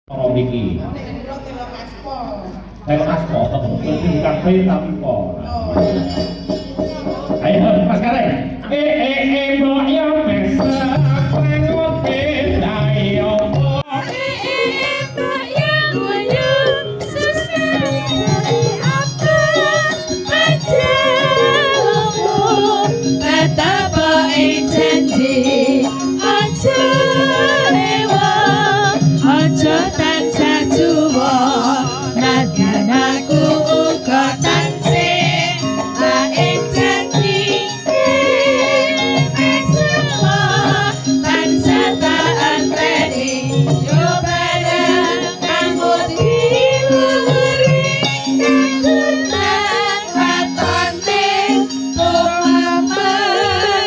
Orang iki. Saya paspor, bukan pay tapi por. Ayo pas kali. Mbok ya mesa pengot dayo. Mbok ya boyo susah apa aja. Betapa janji aja lewa aja tansah juwa nadyan aku uga tansih laing janji semua tansah tak anteni yo barang kanggo diluhuri kagungan katone pemahaman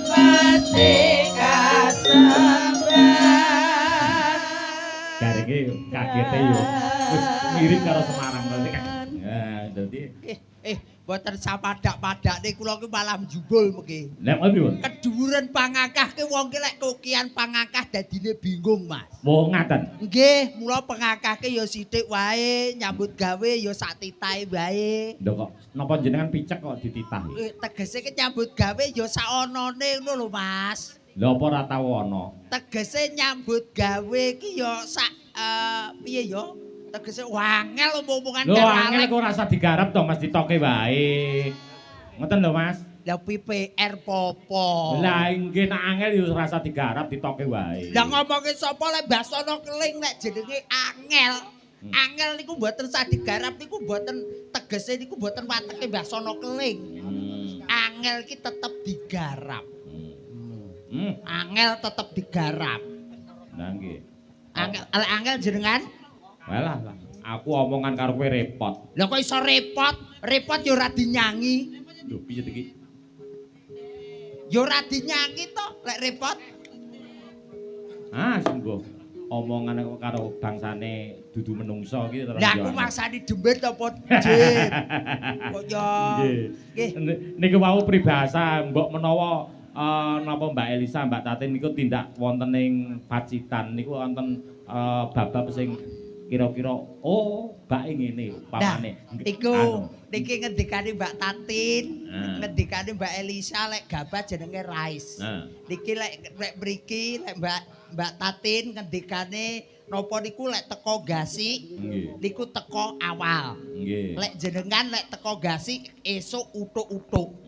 pasti kasembat Garenge kagete yo. Wis mirip karo Semarang berarti kan. Ya, dadi Mboten sapadak-padak niku kula ki malah njubul mengki. lek pripun? Keduren pangakah ki wong ki lek kokian pangakah dadine bingung, Mas. Wong ngaten. Nggih, mula pengakah ki ya sithik wae, nyambut gawe ya sak titahe wae. Lho kok napa jenengan picek kok dititah? Tegese ki nyambut gawe ya sak onone ngono lho, Mas. Lha apa ora tau ana? Tegese nyambut gawe ki ya sak piye ya? Tegese wangel omong-omongan Lho karo angel Alek. kok ora usah digarap to Mas ditoke wae. Ngoten lho Mas. Lah PPR popo. Lah nggih nek angel yo ora usah digarap ditoke wae. Lah ngomongke sapa lek Basono Keling nek jenenge angel. Angel niku mboten usah digarap niku mboten tegese niku mboten wateke Basono Keling. Angel ki tetep digarap. Angel tetep digarap. Lah nggih. Angel jenengan? Walah lah. Aku omongan karo kowe repot. Lah kok iso repot? Repot ya ora dinyangi. Lho piye iki? Ya ora dinyangi to lek repot. Ah sungguh. Omongan karo bangsane dudu menungso iki terus. Lah aku maksani demit apa jin. Kok ya nggih. Niku wau pribahasa mbok menawa napa Mbak Elisa, Mbak Tatin niku tindak wonten ing Pacitan niku wonten bab-bab sing kira-kira bake ngene upamane. Iku niki ngendikane Mbak Tatin, ngendikane Mbak Elisa lek gabah jenenge Rais. Niki lek mriki lek Mbak Tatin ngendikane napa niku lek teko gasi niku teko awal. Nggih. Lek jenengan lek teko gasi esuk utuk-utuk.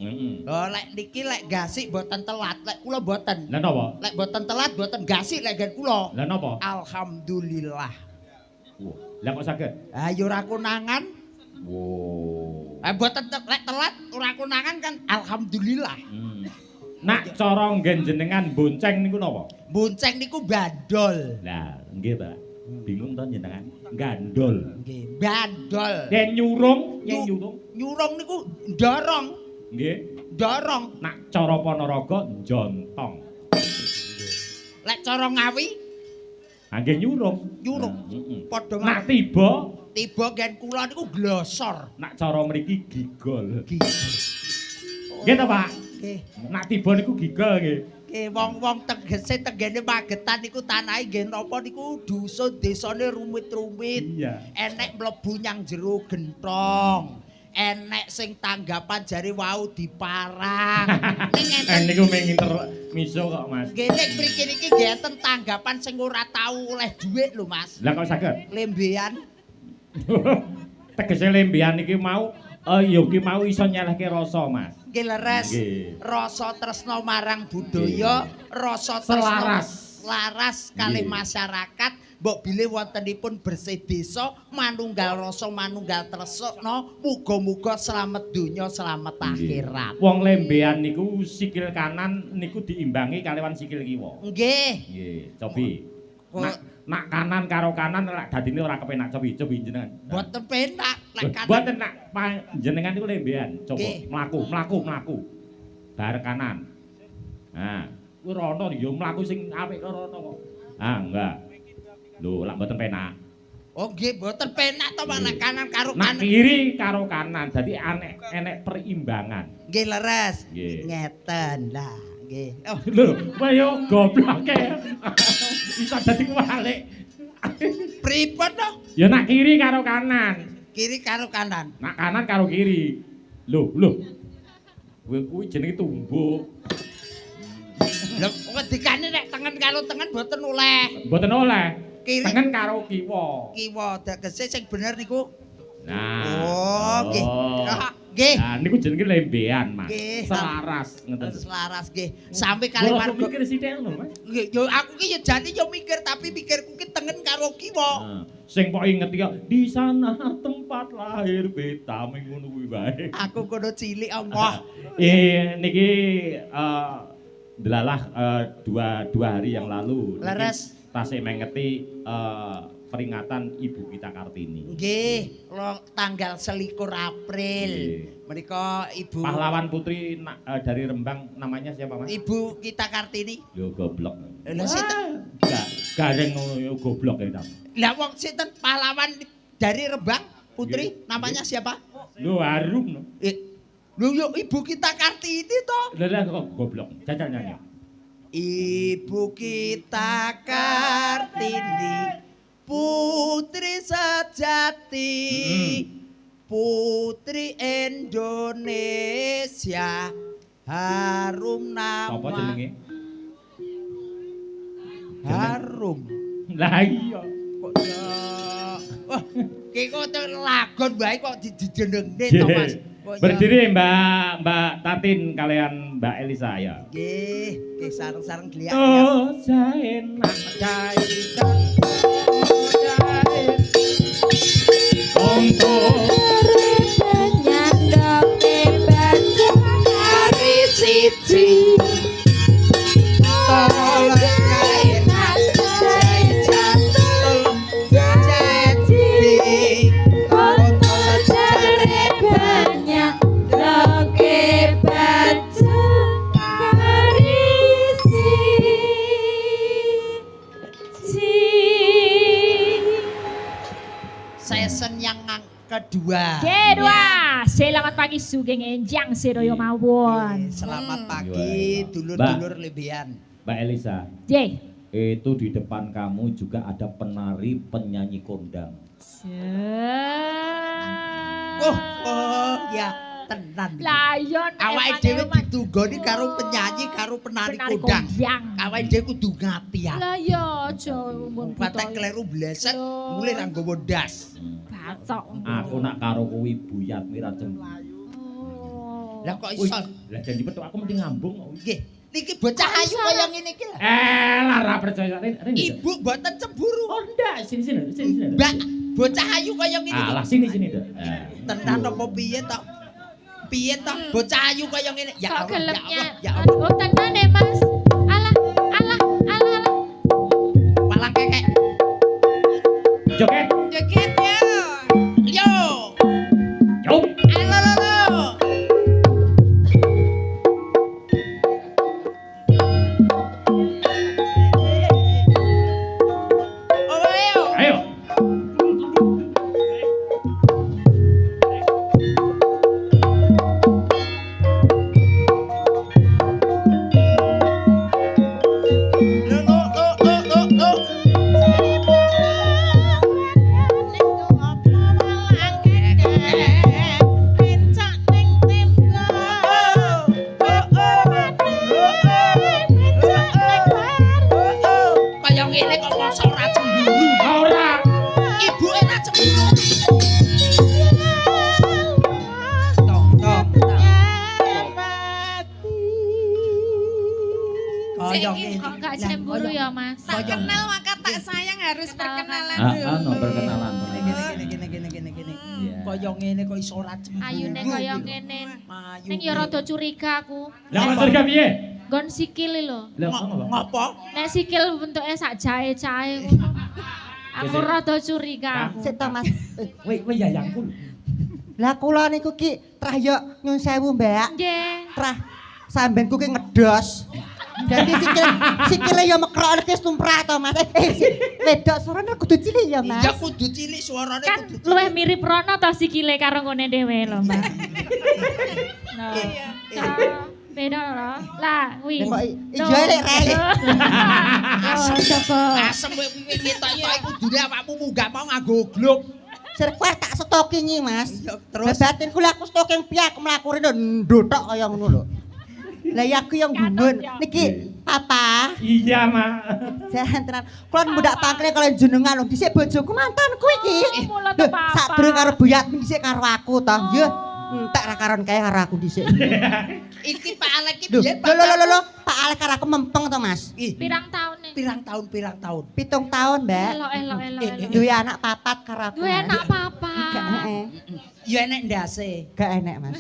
Lho lek niki lek gasi mboten telat, lek kula mboten. Lah napa? Lek mboten telat mboten gasi lek gen kula. Lah napa? Alhamdulillah. Wah, lah kok saged? Ah ya ora konangan. Wow. Mboten lek telat ora konangan kan alhamdulillah. Nak cara nggen jenengan bonceng niku napa? Bonceng niku bandol. Lah, nggih, Pak. Bingung to jenengan? Gandol. Nggih, bandol. Yen nyurung, Nyurung niku ndorong. Nggih. Ndorong. Nak cara Panaraga jontong. Lek cara Ngawi Nggih nyurung. nyurung. Padha Nak tiba tiba gen kula niku glosor. nak cara mriki gigol. Nggih to, Pak? Nggih. Nak tiba niku gigol nggih. Nggih wong-wong tegese tenggene Magetan niku tanahe nggih napa niku dusun desane rumit-rumit. Iya. Enek mlebu nyang jero gentong. Enek sing tanggapan jare wau diparang. Ning enten Niku menginter miso kok, Mas. nggih nek mriki niki nggih enten tanggapan sing ora tau oleh dhuwit lho Mas. Lah kok saged? Lembean. Tegese lembean iki mau ya ki mau iso nyelehke rasa, Mas. Nggih leres. Nggih. Rasa tresna marang budaya, rasa Selaras. laras kalih Nggih. masyarakat, mbok bilih wontenipun bersih desa, manunggal rasa manunggal tresna, muga-muga slamet donya, slamet akhirat. Wong lembean niku sikil kanan niku diimbangi kaliwan sikil kiwa. Nggih. Nggih, cobi. Nak kanan karo kanan lek dadine ora kepenak cobi jenengan. Mboten penak lek kanan. Mboten nak jenengan niku lembean. Coba Nggih. mlaku. Bareng kanan. Nah, kuwi rono ya mlaku sing apik karo rono kok. Ah, enggak. Lho, lak mboten penak. Oh nggih, mboten penak to Pak, nek kanan karo Nak kanan. kiri karo kanan. Dadi enek perimbangan. Nggih leres. Nggih. Ngeten lah, nggih. Oh, Lho, kaya goblok e. Bisa dadi kuwalik. Pripun to? Ya nak kiri karo kanan. Kiri karo kanan. Nak kanan karo kiri. Lho. Kowe kuwi jenenge tumbuk. Lho wedikane nek tengen karo tengen boten oleh. Mboten oleh. Kiri Tengen karo kiwa. kiwa tegese sing bener niku. Nah. Oh, nggih. Ah, nggih. Nah, niku jenenge lembean, Mas. Nggih. Selaras ngoten. Selaras nggih. Sampai kali Kula warga. mikir sithik ngono, Mas. Nggih, yo aku ki yo jane yo mikir tapi pikirku ki tengen karo kiwa. Nah, sing pokoke ngerti kok di sana tempat lahir beta ngono kuwi wae. Aku kono cilik Allah. Niki delalah dua hari yang lalu. Niki Leres. tasih mengeti peringatan Ibu kita Kartini. Nggih, tanggal 21 April. Nggih. Menika Ibu Pahlawan putri dari Rembang namanya siapa, Mas? Ibu kita Kartini. Yo goblok. Lha sinten? Gareng ngono yo goblok ya. Lah wong sinten pahlawan dari Rembang putri namanya siapa? Lho harum no. Lho yo Ibu kita Kartini to. Lah kok goblok. Jajal nyanyi. Ibu kita Kartini putri sejati putri Indonesia harum nama Apa jenenge? harum Lah iya. kok ya wah ki kok lagon bae kok dijenengne to Mas. Kok ya- Berdiri Mbak Tatin kalian Mbak Elisa ya. Nggih, sareng-sareng dilihat. Oh, enak jaikan. Untuk Hari siji tolong enak jai jantul jadi kontol jare banyak season yang kedua. Kedua, selamat pagi Sugeng Enjang Sedoyo mawon. Selamat pagi Iya, dulur-dulur lebihan. Mbak Elisa, J. itu di depan kamu juga ada penari penyanyi kondang. Oh ya tenan. Lah iya nek Awake dhewe ditugoni karo penyanyi karo penari kondang. Awake dhewe kudu ngati-ati. Lah iya aja mun Patek kleru bleset Loh. mulai nang nggawa ndas. bacok. Aku nak karo kuwi buyat mira cem. Oh. Lah kok Wih, iso? lah janji petuk aku mesti ngambung kok. Nggih, niki bocah ayu kaya ngene iki lho. Lah ra percaya Rin. Ibu mboten cemburu. Oh ndak, sini. Mbak, bocah ayu kaya ngene iki. Alah sini Dek. Tenan apa piye to? Piye to? Bocah ayu kaya ngene. Ya Kok Allah, ya gelepnya? Allah, ya Allah. Oh tenan ya Mas. Alah. Palang kekek. Joget. Joget ya. Yo. Yo. Alololo. Oh, ayo. Ayo. Kaya ngene kok masa ora cemburu. Ora. Ibuke ora cemburu. Tok. Kaya ngene. Kok gak cemburu ya Mas? Tak kenal maka tak sayang harus perkenalan Ah, dulu. anu perkenalan. Gini. Iya. Kaya ngene kok iso ora cemburu. Ayune kaya ngene. Ayu. Ning ya rada curiga aku. Lah maksud ka piye? Gon sikil lho. Lah ngono, Pak. Ngopo? Nek sikil bentuknya sak jae-jae ngono. Aku Gesek. rada curiga aku. Sik to Mas. Kowe yayangku. Lah kula niku ki trah yo nyun sewu, Mbak. Nggih. Trah sambenku ki ngedos. Dadi sikile yo mekrok ki stumprah to Mas. Wedok sorone kudu cilik ya, Mas. Ya kudu cilik suarane Kan kudu. luwih mirip Rono to sikile karo ngene dhewe lho, Mbak. Nah. Beda lho. Lah, kuwi. Kok iya lek rele. Oh, coba. Asem kowe wingi tok-tok iku dune awakmu munggah mau nganggo gluk. Sirkuar tak stokingi, Mas. Ya terus Batin kula aku stoking piye aku mlaku rene ndothok kaya ngono lho. Lah ya aku yang gumun. Niki, Papa. Iya, Ma. Jangan tenan. Kula mundak pangkle kalian jenengan lho. Dhisik bojoku mantanku iki. Mulut Papa. Sadurunge karo Buyatmi dhisik karo aku toh. Ya, entek ra karon kae karo aku dhisik. iki Pak Alek iki Lho, biyen lho, Pak Alek karo aku mempeng to, Mas. Pirang tahun nih? Pirang tahun. 7 tahun, Mbak. Elok. Duwe anak papat karo aku. Duwe Mas. anak papa. Gak heeh. Ya enek ndase. Gak enek, Mas.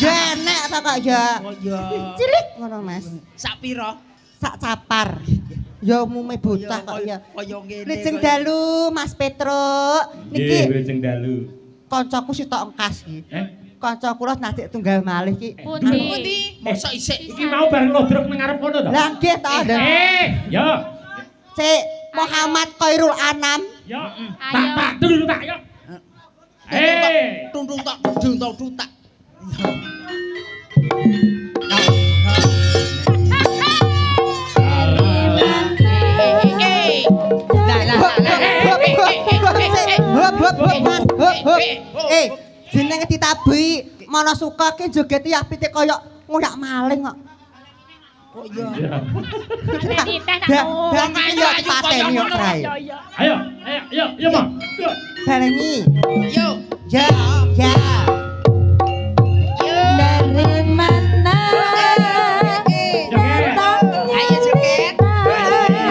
Ya enek to kok ya. Oh iya. Cilik ngono, Mas. Sak pira? Sak capar. Ya umume bocah kok ya. Kaya ngene. Lajeng dalu Mas Petro. Nggih, Niki Wilujeng dalu. kancaku sitok engkas iki. Kanca kula nanti tunggal malih iki. Pundi? Mosok isik. Iki mau bareng lodrok nang ngarep kono to? Lah nggih to, Nduk. Yo. Cik Muhammad Khairul Anam. Yo. Ayo. Tak dulu tak yo. Tundung tok dung tok tutak. Jenenge ditabuhi mana suka ki jogeti apite kaya ngoyak maling kok. Kok iya. Redi teh tak mau. Dan yo pateni yo krae. Ayo, yo, Ma. Yo. Barengi. Yo. Ya, ya. Dari mana? Joget. Ayo joget. Ya apa?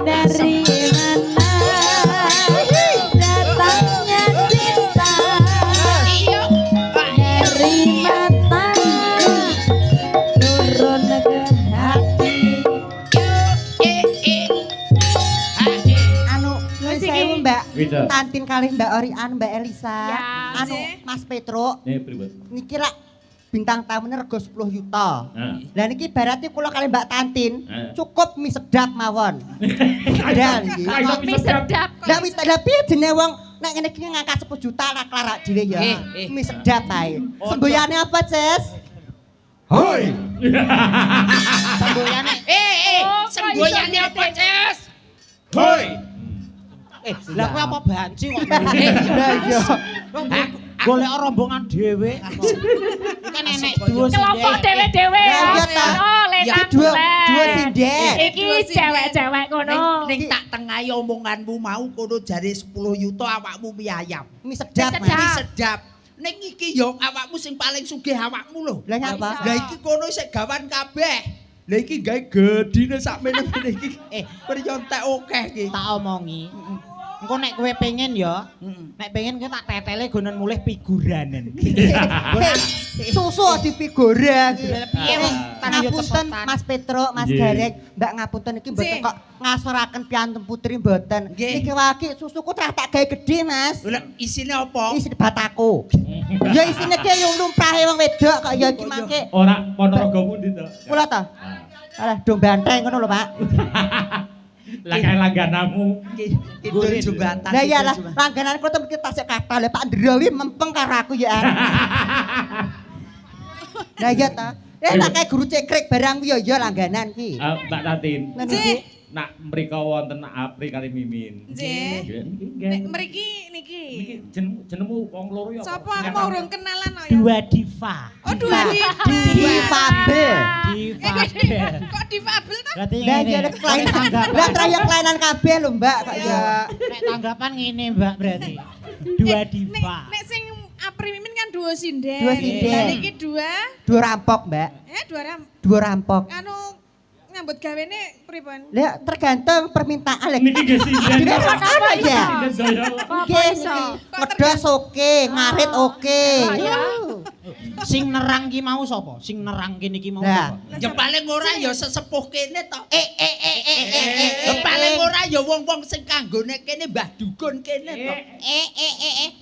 Dari mana datangnya cinta? Iya. Dari mata turun ke hati. Anu, nuwun sewu Mbak. Wida. Tantin kalih Mbak Orian, Mbak Elisa. Ya, Anu, Mas Petro, Pripun? niki lak bintang tamunya rego 10 juta. Nah. Lah niki berarti kula kali Mbak Tantin Eh. cukup mie sedap mawon. Dan iki. Mie sedap. Lah piye jenenge wong nek ngene iki ngangkat 10 juta lah klarak dhewe ya. Mie sedap ae. Semboyane apa, Ces? Hoi. Semboyane. Semboyane apa, Ces? Hoi. Lah kowe apa banci kok? Lah iya. Golek rombongan dhewe. Kan enek duo Kelompok dewe-dewe. Ya, iya, ta. Oh, Ya, lenan Dua bulan. sinden. Iki cewek-cewek kono. Ning tak tengahi omonganmu mau kono jare 10 yuta awakmu mie ayam. Mie sedap. Sedap. Mas. Mie sedap. Ning iki yo awakmu sing paling sugih awakmu lho. Lah nyapa? Lah iki kono sik gawan kabeh. Lah iki gawe gedine sak meneh iki. Priyontek akeh iki. Tak omongi. Engko nek kowe pengen ya, nek pengen kowe tak tetele gonen mulih figuranen. Susu di figura. Piye wong tan yo Ngapunten cepetan. Mas Petro, Mas Nggih. Garek, Mbak ngapunten iki mboten Nggih. kok ngasuraken piantun putri mboten. Nggih. Iki waki susuku tak gawe gedhe, Mas. Lah isine apa? Isi batako. Ya isine ki yo lumrahe wong wedok kok ya iki mangke. Ora Ponorogo pundi to? Kula to. Alah dong banteng ngono lho, Pak. Lah kae langganamu. Kidul jembatan. Lah iya lah, langganan kula tuh tasik kathah lho Pak Ndrawi mempeng karo aku ya. Lah iya ta. Tak kae guru cekrek barang kuwi ya langganan ki. Mbak Tatin. Ngene Cik. iki. Nak mriko wonten Apri kali Mimin. Nggih. Nggih. Nek mriki niki. Niki jenengmu wong loro ya. Sapa aku mau urung kenalan kok ya. Dua diva. Oh, dua Difabel. Kok difabel ta? Berarti Lah ngene. iya Nek kelainan. tanggapan- Lah trayek kelainan kabeh lho Mbak kok ya. Nek tanggapan ngene, Mbak, berarti. Dua diva. Nek sing Apri Mimin kan duo sinden. Duo sinden. Lah niki dua Dua rampok Mbak. Dua rampok. anu ngambut gawene pripun? Lah tergantung permintaan lagi. Niki nggih sinden. Jadi apa ya? Sinden doyo. Nggih niki. Ngedos oke, ngarit oke. Ya. Sing nerang ki mau sapa? Sing nerang kene iki mau Lah. sapa? Ya paling ora ya sesepuh kene to. Ya paling ora ya wong-wong sing kanggone kene Mbah Dukun kene to.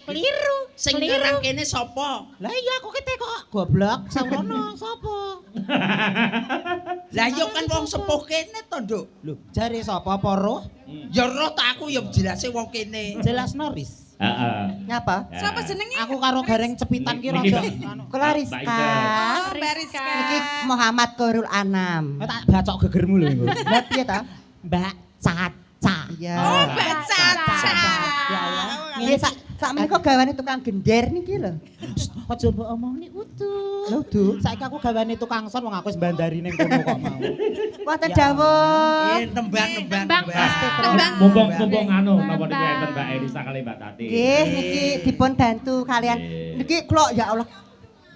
Keliru. Sing ngerang kene sapa? Lah iya aku kete kok goblok sawono sapa? Lah ya kan wong sepuh kene to, Nduk. Lho, jare sapa poro? Ya roh tak aku ya jelase wong kene. Jelas Noris. Heeh. Ngapa? Siapa jenenge? Aku karo gareng cepitan ki Niki, rada Mbak. anu. Kula Rizka. Oh, Mbak Rizka. Niki Muhammad Korul Anam. Tak bacok gegermu lho iku. Lah piye ta? Mbak Caca. Iya. Oh, Mbak Caca. Ya Allah. Nggih sak menika gawane tukang gender niki lho. Aja mbok omongni utuh. Lho, Du. Saiki aku gawane tukang son wong aku wis bandari ning kono kok mau. Wonten Ya. dawuh. Tembang. Mumpung anu napa niku enten Mbak Elisa kali Mbak Tati. Nggih, niki dipun bantu kalian. Niki kula ya Allah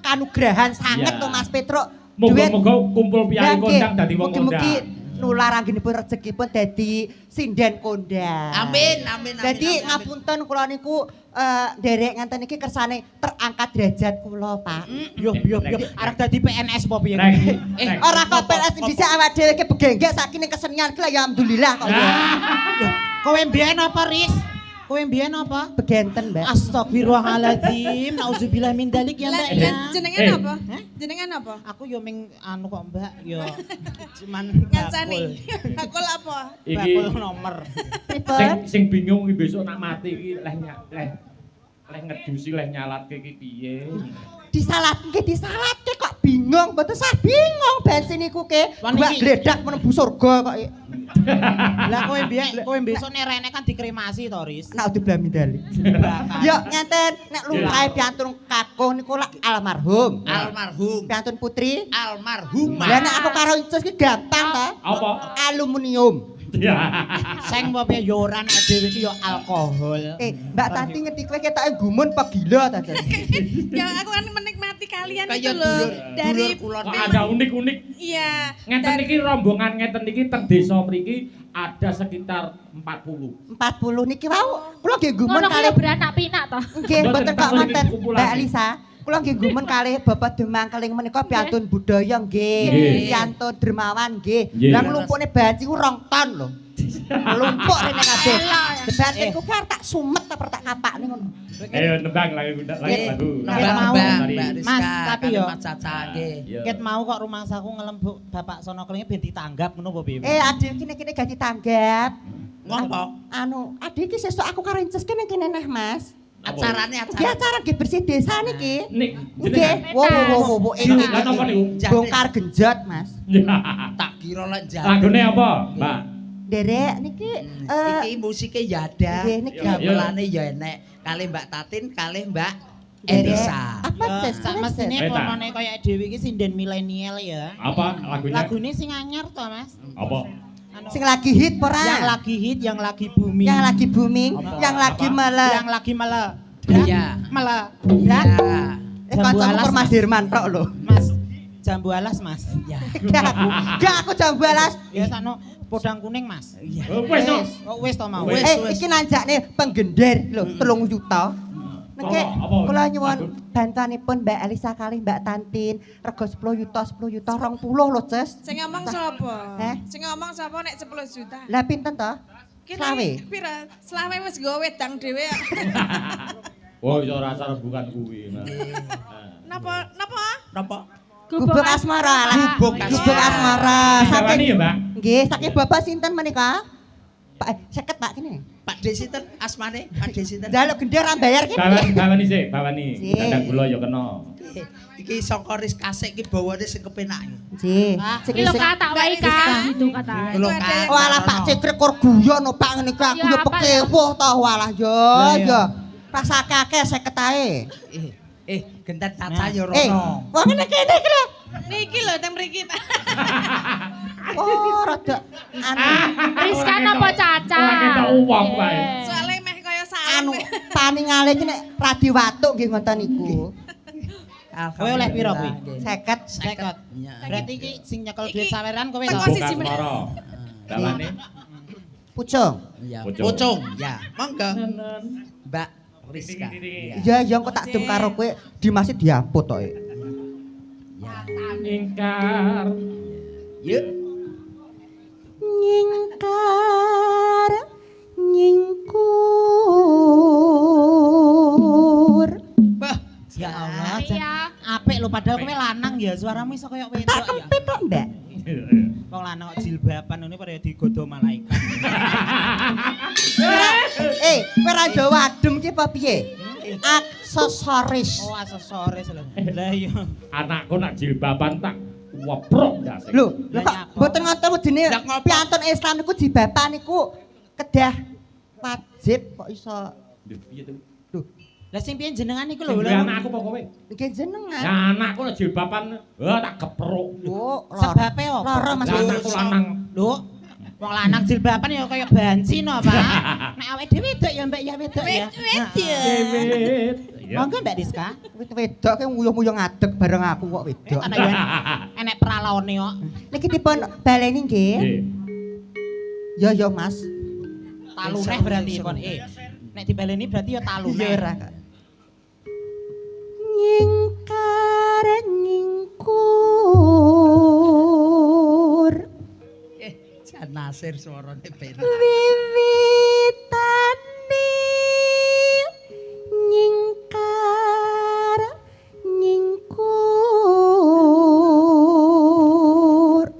kanugrahan sanget Iya. to Mas Petruk. Moga-moga kumpul piyayi Lah, nggih. kondang dadi wong Mugi-mugi kondang. nular anggenipun rezekipun dadi sinden kondang. Amin. Jadi ngapunten kula niku nderek ngenten iki kersane terangkat derajat kula, Pak. Yo arep dadi PNS apa piye? Rek. Ora kok PLS dhisik awak dhewe iki begenggek sakine kesenian ki lah, ya alhamdulillah kok ya. Kowe mbiyen apa, Riz? Kowe mbiyen apa? Begenten, Mbak. Astagfirullahaladzim, nauzubillah min dalik ya Mbak ya. Jenengan Eh. apa? Hah? Jenengan apa? Aku yo ming anu kok Mbak yo cuman Ngancani. Bakul apa? Iki bakul nomor. Pripun? sing bingung iki besok nak mati iki leh ngedusi leh nyalatke iki piye. Disalatke kok bingung, mboten sah bingung bensin niku ke. Wan Gua iki- gledak menembu surga kok. Lah kowe besok nerene kan dikremasi to, Riz. Nak diblami dali. Yo ngenten nek lumpahe piantun kakung niku lak almarhum. Piantun putri. Almarhumah. Lah nek aku karo Incus ki gampang ta? Apa? Aluminium. Sing apa yo ora nek dhewe iki yo alkohol. Mbak Tati ngerti kowe ketoke gumun apa gila ta, Jas? Ya aku kan menikmati kalian itu Kayak loh. Dari dulur Kok ada unik-unik. iya. Ngeten iki rombongan ngeten iki teng desa mriki ada sekitar 40. 40 niki wau. Kula nggih gumun Ngono kalih kali beranak pinak toh. nggih Mboten mboten kok takon iki ngoten kumpulan. Mbak Elisa. Kula nggih gumun kalih Bapak Demang keling menika piantun budaya nggih. Nggih. Piantun dermawan nggih. Nggih. Lah nglumpukne banci ku 2 ton lho. Lumpuk rene kabeh. Debat ku kan tak sumet ta tak kapakne ngono. Ayo nembang lagu lagu. Nembang, Tari. Mas, tapi yo Mas Caca nggih. Iya. ket mau kok rumangsaku ngelembuk Bapak Sono Kelinge ben ditanggap ngono apa piye? Adik kene gak ditanggap. Ngopo? Anu, adik iki sesuk aku karo Incus kene kene neh, Mas. Acarane Iki acara nggih bersih desa niki. Nik Nggih. Wo Judul lan apa niku? bongkar genjot, Mas. Tak kira lek jalan. Lagune apa, Mbak? Derek niki Iki musike Yada. Nggih, niki. Gamelane ya enek kali Mbak Tatin, kali Mbak Derek. Elisa. Apa Ces? Sak mestine Eta. pomone kaya dhewe iki sinden milenial ya. Apa lagunya? Lagune sing anyar to, Mas? Apa? Anu, Sing lagi hit ora? yang lagi hit, yang lagi booming. Yang lagi booming, Apa? yang lagi Apa? mele. Yang lagi mele. Iya. Mele. Iya. Kancamu Jambu alas, Mas Mas. Dirman tok lho. Mas, jambu alas, Mas. Iya. Gak aku jambu alas. Ya sakno podang kuning, Mas. Iya. Oh, wis to. Oh, wis to mau. Wis. Iki nanjakne penggender lho, 3 juta. Niki Apa? kula nyuwun bantuanipun Mbak Elisa kali Mbak Tantin, rego 10 juta, 20 lho, Ces. Sing ngomong sapa? Heh? Sing ngomong sapa nek 10 juta? Lah pinten to? Selawe. Pira? Selawe wis nggo wedang dhewe. Oh, iso rasa bukan kuwi. Nah. Napa? Napa? Gubuk asmara lah. Gubuk Gubuk asmara. Gawani ya, Mbak? Nggih, saking Bapak sinten menika? Pak 50 Pak kene. Pak Desiter asmane, Pak Desiter. Jaluk gender ra bayar ki. Bawani sih, bawani. Sih. Kadang kula ya kena. Iki saka ris kasik iki bawane sing kepenak. Nggih. Ah, Sing Iki lho sing kata wae Kak, itu kata. Lho, Itu ada Kak. Oh alah Pak Cekrek kor guyon no Pak ngene iki aku Ya, yo apa pekewuh to walah yo Lah, ya. yo. Rasake akeh 50 ae. Genten Caca ya Eh, rono. wong ngene kene iki lho. Niki lho teng mriki. Oh, rada anu Rizka napa Caca? Ora ketok uang wae. Soale meh kaya anu salam. paningale iki nek radi watuk nggih ngoten niku. Kowe oleh piro kuwi? 50. 50. Iya. Berarti iki sing nyekel duit Iki saweran kowe teko to? siji Bukan meneh. moro. Bawani. Pucung. Iya. Pucung. Pucung. Ya, monggo. Mbak Rizka. Iya. Ya ya kok tak dem karo kowe Dimas diaput to. Ingkar. Yuk. Nyingkar nyingkur. Bah, Ya Allah, Iya. apik lho padahal kowe lanang ya, suaramu iso kaya wedok Tak ya. kempit kok, Mbak. Wong lanang kok jilbaban ngene padha digodho malaikat. Kowe ra Jawa adem ki apa piye? Aksesoris. Oh, aksesoris lho. Lah iya. Anakku nak jilbaban tak woprok ndase. Lho, Lah kok nyapa? mboten ngoten wedine Lah ngopo? piantun Islam niku jilbaban niku kedah wajib kok iso. Piye to? Lho, Lah sing piye jenengan iku Lho lho. anakku apa kowe? nggih jenengan. Ya anakku nak jilbaban, tak gepruk. Lho, Sebabe apa? Lara Mas. Lah anakku lanang. Lho, wong lanang jilbaban ya kaya banci no, Pak. Nek awake dhewe wedok ya Mbak ya wedok ya. Wedok. Dewet. Ya. Monggo Mbak Rizka. Wedok ki nguyuh-nguyuh ngadeg bareng aku kok wedok. Ana ya enek pralone kok. Niki dipun baleni nggih. Nggih. Ya Mas. Taluneh berarti kon. Nek dibaleni berarti ya Iya taluneh. ora kok. Nyingkar nyingkur Jan Nasir suarane penak. wiwitane nyingkar nyingkur.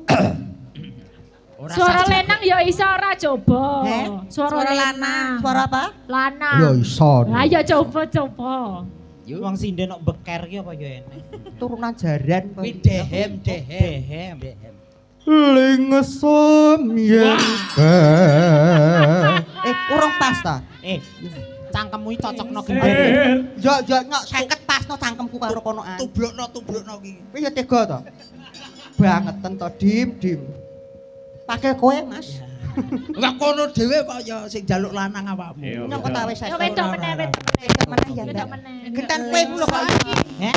Suara lenang ya iso ora coba. Heh? Suara Suara lanang. Suara apa? Lanang. iso. Lah ya coba. Wong sinden kok beker ki apa ya enek. Turunan jaran. Kuwi dehem. Dehem. Lingesem yen urung pas ta? Cangkemmu iki cocokno Eh, gendeng. Yo nyok 50 pasno cangkemku karo konoan. Tubrukno ki. Kowe ya tega to? Bangeten to, Dim. Pakai kowe, Mas. Lah kono dhewe kok ya sing jaluk lanang awakmu. Iya. Nyok ta wis. Ya wedok meneh, wedok meneh ya, Wedok Mbak. meneh. Gentan kowe ku lho kok. Heh.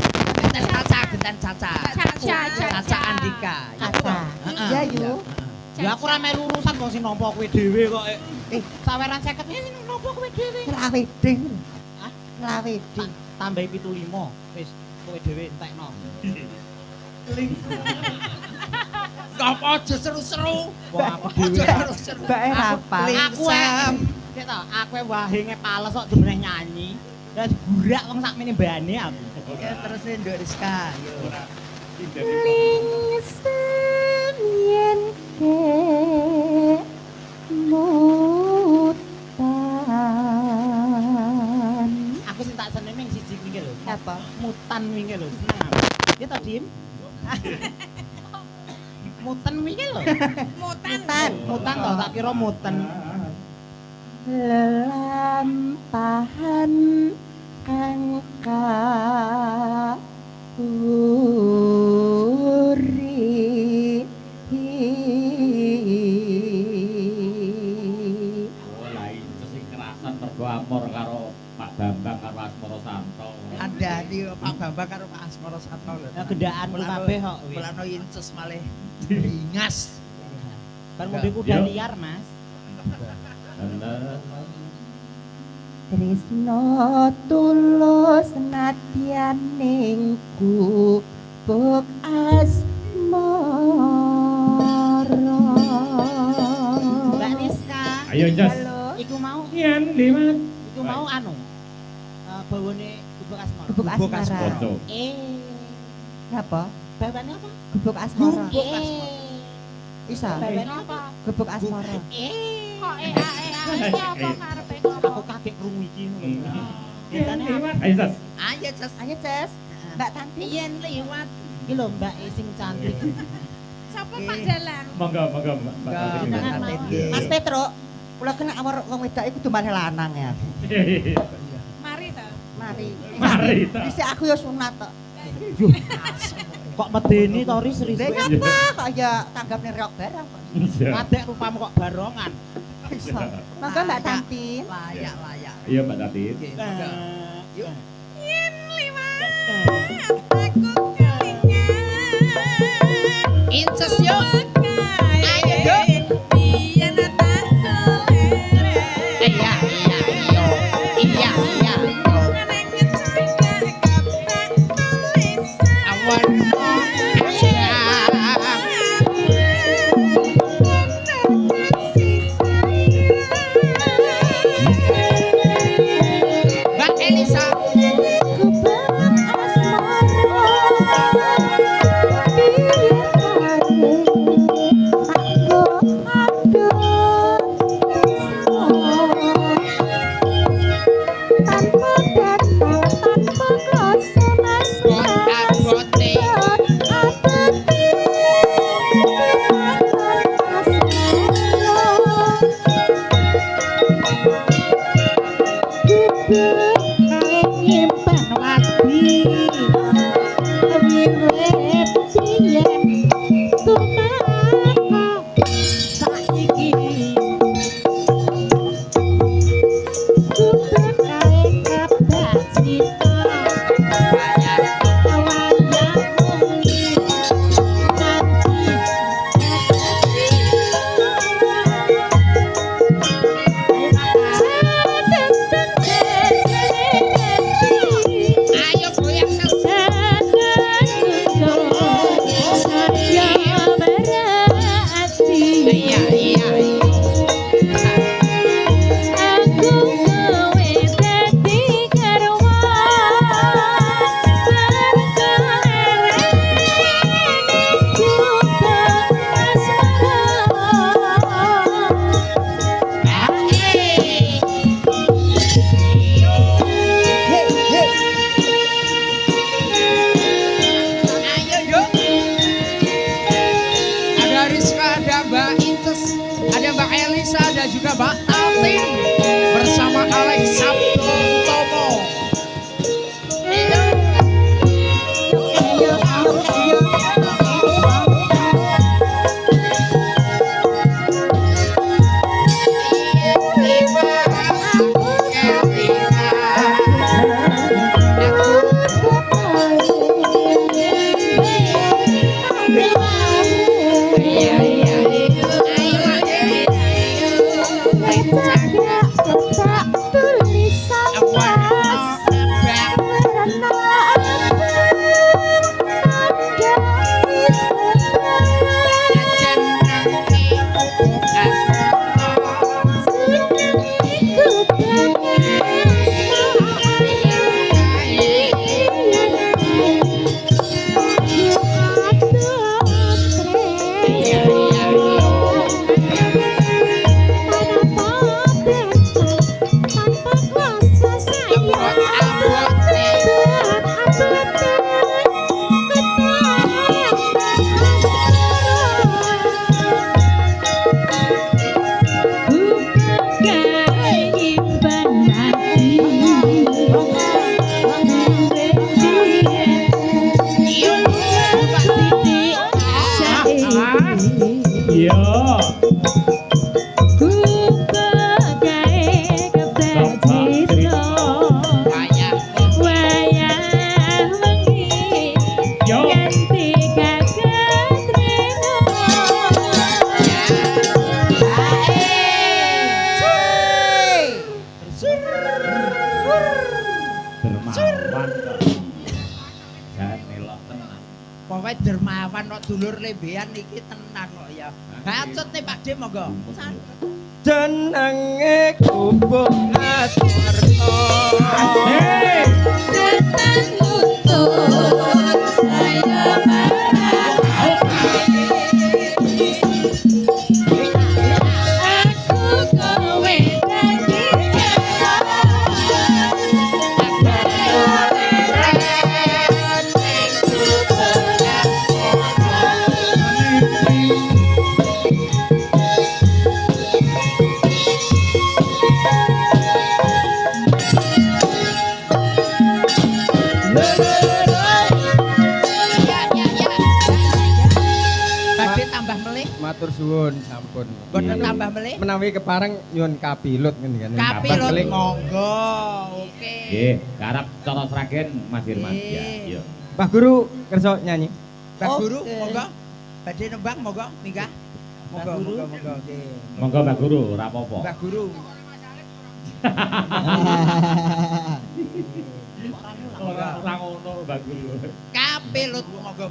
Gentan Caca. Caca. Andika. Caca. Iya, Yu. Ya aku ora melu urusan wong sing nampa kowe dhewe kok. Saweran 50 ini nampa kowe dhewe. Ngraweding. Hah? Ngraweding. Tambahi 75. Wis kowe dhewe entekno. Apa aja seru-seru. Wong aku dhewe. Aja seru-seru. Mbak hafal. Aku cek to, aku wae ngepales kok demeneh nyanyi. Lah burak wong sakmene mbane aku. Ya terus Nduk Rizka. Yo. Lingsem yen mutan. Aku sing tak seneng ning siji kuwi lho. Apa? Mutan wingi lho, seneng aku. Ya to, Dim? Mutan wingi lho. Mutan. Mutan to, tak kira mutan. Lelampahan angka Oh, lah itu sing kerasan mergo amor karo Pak Bambang karo Asmara Santo. Andani Pak Bambang karo Pak Asmara Santo lho. Ya gendaan ku kabeh kok. Mulane inces malih beringas. Bar mobil kuda Yo. liar, Mas. Bener. Tresno tulus nadyan ning gubuk asmara. Mbak Niska. Ayo, Jas. Iku mau Yen liwat. Iku mau anu. Bawane gubuk asmara. Gubuk asmara. Foto. Napa? Bawane apa? Gubuk asmara. Gubuk Isa. Bawane apa? Gubuk asmara. Kok apa karepe Aku kaget krungu iki ngono. Biasane apa? Ayo, Jas. Ayo Ces. Ayo, Ces. Mbak Tanti. Yen liwat. Iki lho Mbak sing cantik. Sapa Pak Dalang? Monggo, Mbak. Jangan Mbak mau. Tanti. Mas Petro, kula kena awar wong wedok iku kudu malih lanang ya. Mari to. Mari. Mari ta. Dhisik aku ya sunat tok. Kok medeni to Ris Ris. Lha ngapa kok ya tanggapne reok barang kok. Iya. Kadek rupamu kok barongan. Iso. Monggo Mbak Tanti. Layak. Iya, Mbak Tati. Oke, monggo. Yuk. Yen liwat aku kelingan. Inces yuk. Ayo Yuk. Biyen tak kelere. Iya. Neng ngejaga kabeh tulisan. Awan. Mbak Elisa. Gubuk asmara Mbak Tatin bersama Alex Sabto Utomo. Iya. Pokoknya dermawan kok dulur lebean iki tenan kok ya. Bacot nih Pak De monggo. Jenenge gubuk asmarta. Matur suwun sampun. Boten tambah melih. Menawi kepareng nyuwun kapilut ngene kan. Kapilut monggo. Oke. Nggih, garap cara Sragen Mas Firman. Ya, iya. Mbah Guru kersa nyanyi. Mbak Guru monggo. Badhe nembang monggo minggah. Monggo monggo nggih. Monggo Mbak Guru, ora apa-apa. Mbak Guru. Ora ngono Mbak Guru. Kapilut monggo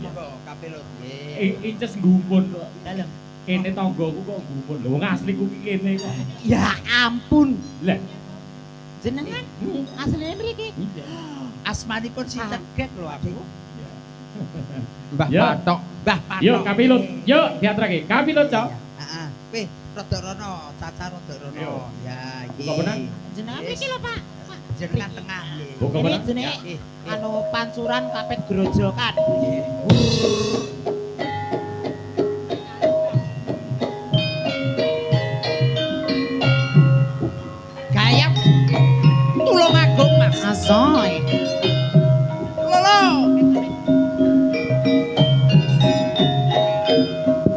kapilut. Nggih. Inces ngumpul kok. Dalem. Kene tanggoku kok ngumpul. Lho wong asliku ki kene kok. Ya ampun. Lah, Jenengan asline mriki. Asmanipun sinten gek lho aku. Mbah Ya. Patok. Mbah Patok. yuk kapilut. Yuk diaturake. Kapilut, Cok. Heeh. Wih, rada rono, caca rada rono. Yo. Ya, iki. Buka benang. Jenengan mriki lho, Pak. Jenengan tengah nggih. Buka Ini benang. jenenge Nggih. anu pancuran kapet grojokan. Gayam. Tulung agung, Mas. Asoy. Lolo.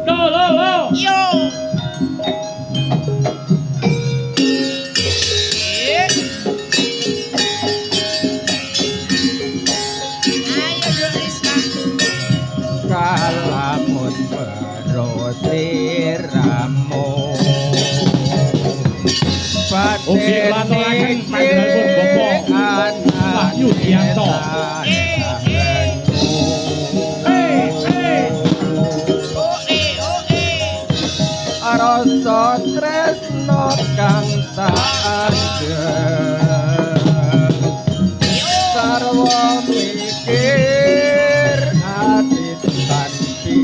Lo. Yo. Ayo Duk Rizka. Kalamun berotiramu. Ugi kelaturaken panjenenganipun Bapak Wahyu Dianto. Rasa tresno kang tak andheng sarwa mikir ati tanpi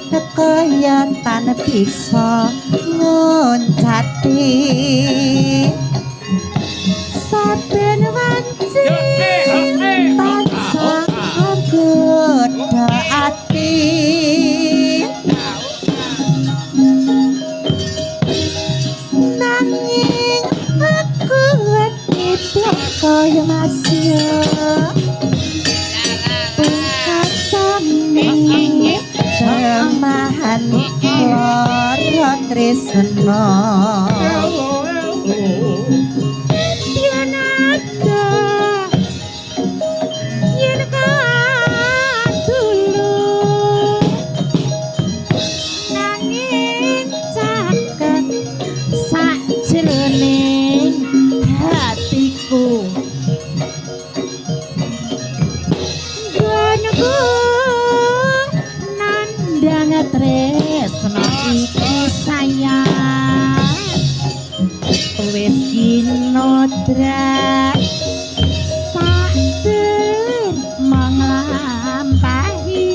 Kekayatan bisa ngoncati saben wanci tansah gedha ya Mas ya pungkasane semahan lara tresna yen ada yen kadulur nanging caket sajroning hatiku Gwanku nandang tresna iki sayang wis kinodrat saden manglampahi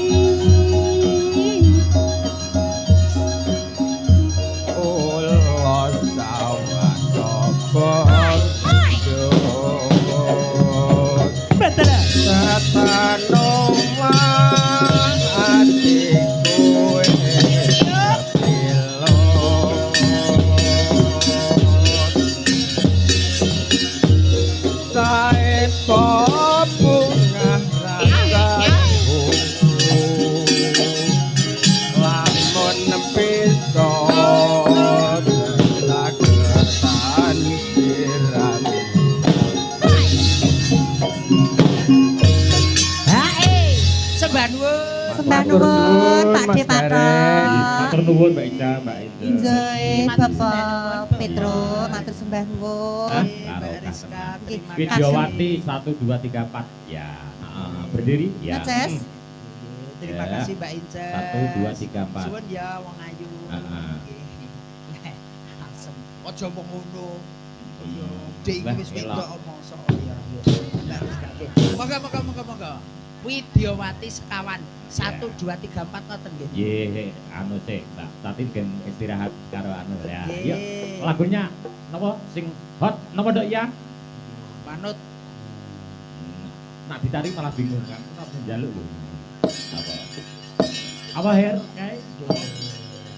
ulo sawah sopong Betul. Satanoma adikku pilo Sae popungah rasaku Lamun piso lagetan sirami Sembah nuwun. sembah nuwun Pak Mas De Patok Matur nuwun Mbak Ica, Mbak Indah. Injih Bapak Petro matur sembah nuwun Hah? Mbak Rizka, terima kasih. Widyawati 1 2 3 4. Ya. Berdiri? Ya. Ngeces Terima Ya. kasih Mbak Inces. 1 2 3 4. Suwun ya wong ayu. Heeh. Nggih. Asem. Aja mung ngono. Iya. Dek iki Lah, wis elok. wedok omong sok ya. Mbak Rizka. Moga-moga. Widyawati sekawan. 1 2 3 4 ngoten nggih. Ye, anu sih, Mbak. Tati gen istirahat karo anu ya. Nggih. Yuk, lagunya napa sing hot napa Dok ya? Manut Nak dicari malah bingung kan. Kenapa njaluk lho. Apa? Apa Her? Kae.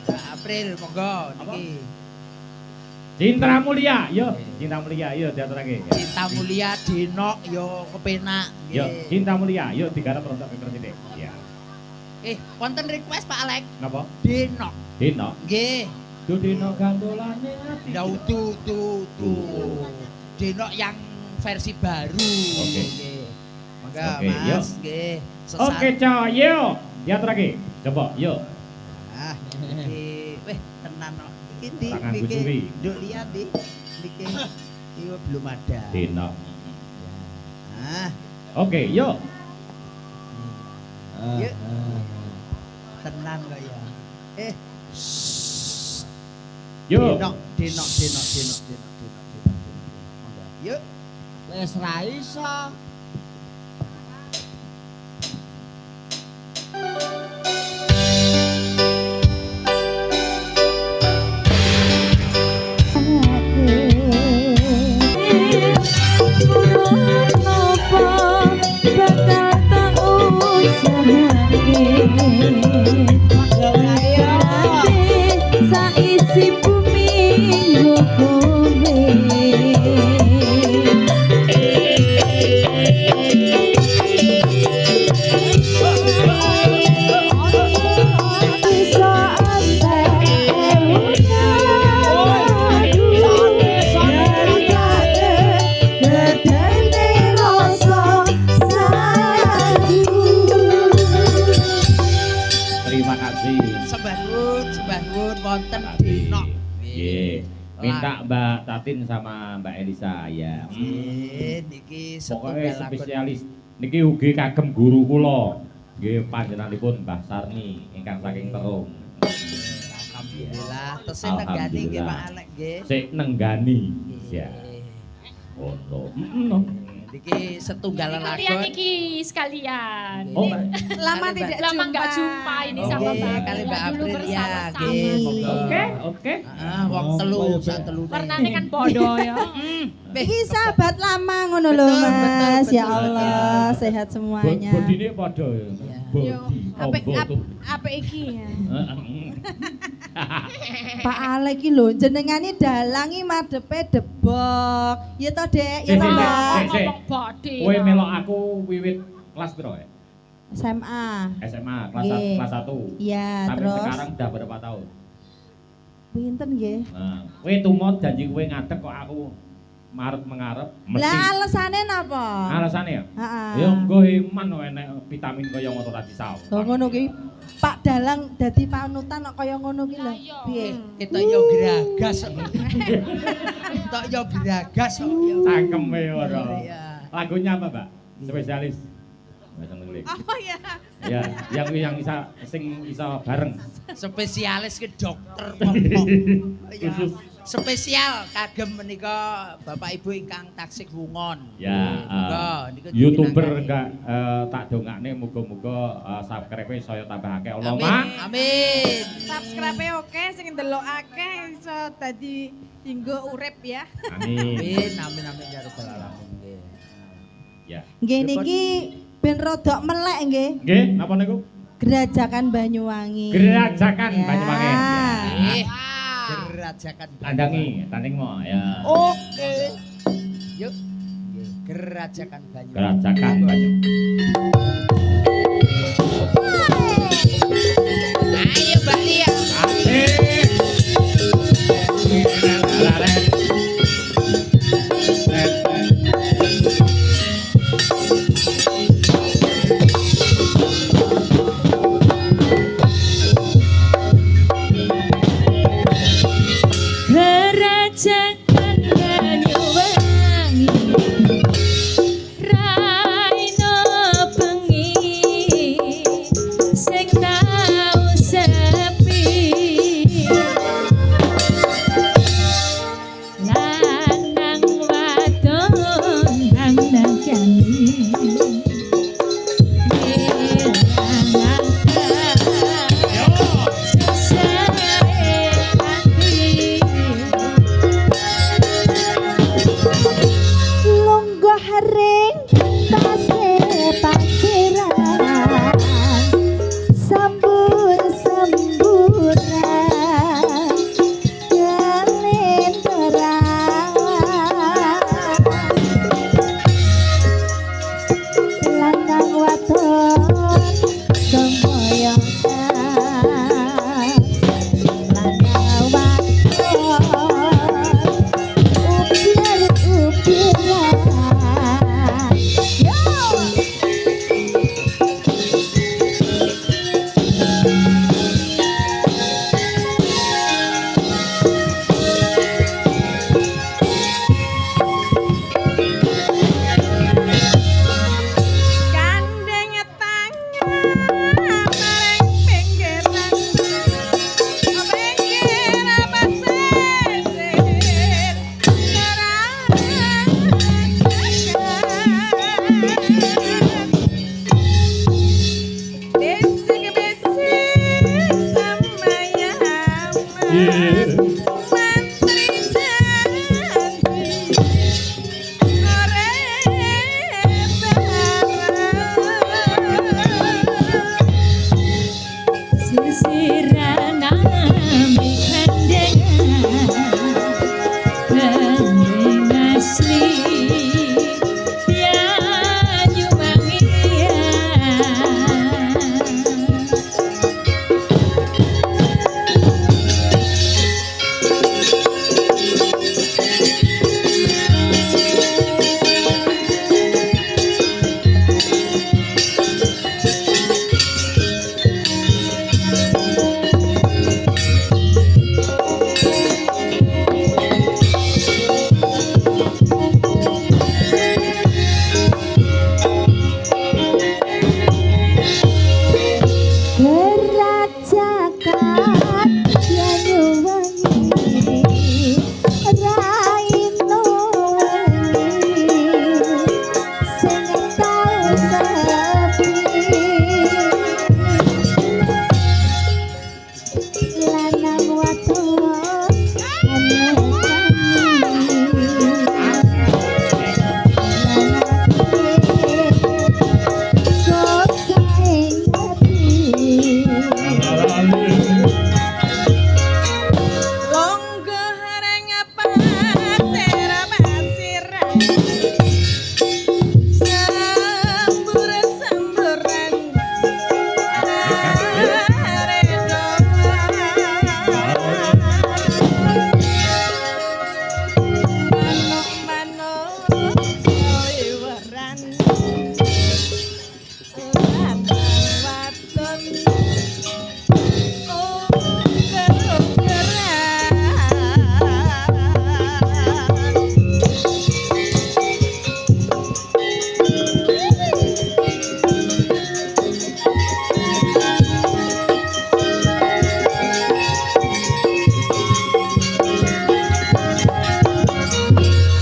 Mbak April monggo Apa? niki. Cinta Mulia, yo, Cinta Mulia, yo diaturake. Cinta Mulia Denok yo kepenak. Yo, Nggih. Cinta Mulia, yo digarap rontok presiden. Ya. Wonten request Pak Alek. Napa? Denok. Dino. Nggih. Do dino gandolane ati. Ya tuh. Denok yang versi baru. Oke. Nggih. Monggo Oke, yuk. Mas, nggih. Oke, coy, yo. Diaturake. Coba, yo. Ah, iki weh tenan kok. Iki ndi Tangan niki? Gusuri. Nduk lihat di. Niki iku belum ada. Dino. Ah, Oke, yo. yuk. Tenan kok ya. Yo. Denok. Monggo. Yuk. Wis ra iso. Saisi bumi nggo kowe Terima kasih. Sembah nuwun wonten Terima kasih. Denok. Ye. Minta Mbak Tatin sama Mbak Elisa ya. Niki Pokoknya setunggal lakon. spesialis niki ugi kagem guru kula. Nggih panjenenganipun Mbah Sarni ingkang saking Terung. Alhamdulillah, tesih nenggani nggih Pak Alek nggih. Sik nenggani. Ya. Nggih. Ono. Niki setunggal Kalian lakon. iki sekalian. Oh, Lama Kali, tidak Lama jumpa. nggak jumpa ini Oh, sama nggih, Mbak. kali Mbak Dulu April ya, bersama-sama. nggih, monggo. Oke, oke. Wong telu sak telune. Warnane kan podo ya. Iki sahabat lama ngono lho Betul, Mas. betul, Ya betul. Allah, sehat semuanya. Bodine padha ya. Yo, Bodi. apik iki ya. Pak Alek iki lho jenengane dalangi madepe debok. Ya toh, Dek? Ya Sik, toh, sik, Mbak? sik, sik. Ngomong body. Kowe melok aku wiwit kelas piro ya? SMA. SMA kelas Nggih. kelas 1. Iya, Sampai terus sekarang udah berapa tahun? pinten nggih? Nah, kowe tumot janji kowe ngadeg kok aku marep mengarep mesti. Lah alesane napa? Alasane ya? Heeh. Ya engko iman kok enek vitamin kaya ngono ra disau. Oh ngono ki. Pak Dalang dadi panutan kok kaya ngono ki lho. Ayo. Piye? Kita yo geragas. Tok yo geragas kok. Cangkeme ora. Iya. Lagunya apa, Mbak? Spesialis. Mbak Senenglik. Oh ya. Ya, yang bisa sing bisa bareng. Spesialis ke dokter ngomong. Ya. Khusus. Spesial kagem menika Bapak Ibu ingkang taksih wungon. Ya, niku YouTuber dipinangkani. enggak tak dongakne muga-muga subscribe-e saya tambah akeh Allah, Amin. Mak. Amin. Subscribe oke, sing ndelokake iso dadi dinggo urip ya. Amin. Amin amin ya rabbal alamin nggih. Ya. Nggih niki ben rodok melek nggih. Nggih, napa niku? Gerajakan Banyuwangi. Gerajakan Ya. Banyuwangi. Nggih. Ya. Gerajakan Tandangi, tanding mau ya. Oke. Yuk. Nggih, Gerajakan Banyuwangi. Gerajakan Banyuwangi. Ayo Mbak Lia. Asik. Gerajakan Banyuwangi Raino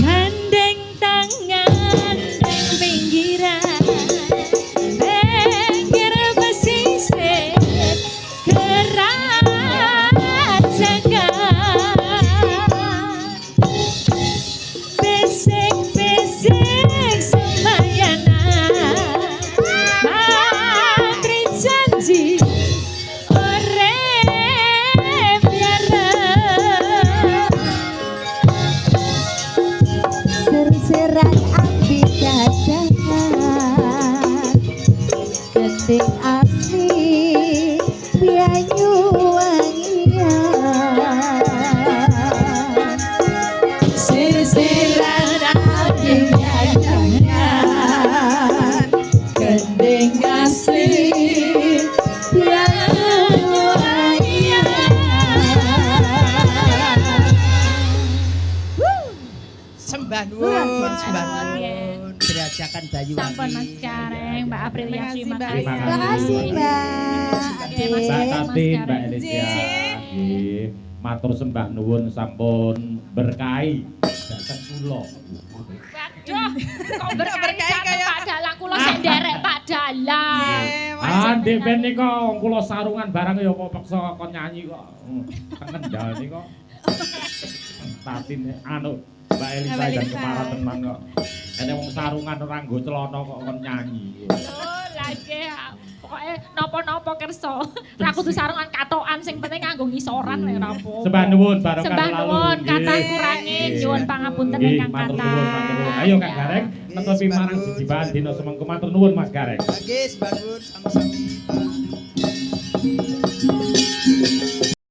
Gandeng tangan nang pinggiran, pinggir pesisir kerat cegat. Bisik-bisik sembayangan, matri janji urip biarem. Serseran api dadangan Gending asli Biayu wangian Serseran api dadangan Gending asli Biayu wangian. Sembah nuwun, sembah nuwun. Dirajakan Bayu Sampun Mas Kareng, Mbak Aprilia, terima kasih. Terima kasih Mbak. Oke, Mas Mbak Kareng, Mas Tatin, Mbak Kareng. Elisia. Nggih, matur sembah nuwun sampun berkahi dateng kula. Waduh, kok berkahi kaya Pak Dalang kula sing nderek Pak Dalang. Ah, ndek ben nika wong kula sarungan barang ya apa peksa kon nyanyi kok. Kendal nika. Tatin anu Mbak Elisa dan kemarin teman kok. Kene wong sarungan ora nggo celana kok kon nyanyi. Oh, lagi pokoke napa-napa kersa. Ra kudu sarungan katokan sing penting nganggo ngisoran lek ora apa. Sembah nuwun bareng Sembah karo lalu. nuwun, Nggih. kathah kurangi nyuwun pangapunten Nggih, ingkang matur kathah. nuwun, matur nuwun. Ayo Kak Gareng, netepi marang siji bahan dina semengko matur nuwun Mas Gareng. Nggih, sembah nuwun sami-sami. Pak.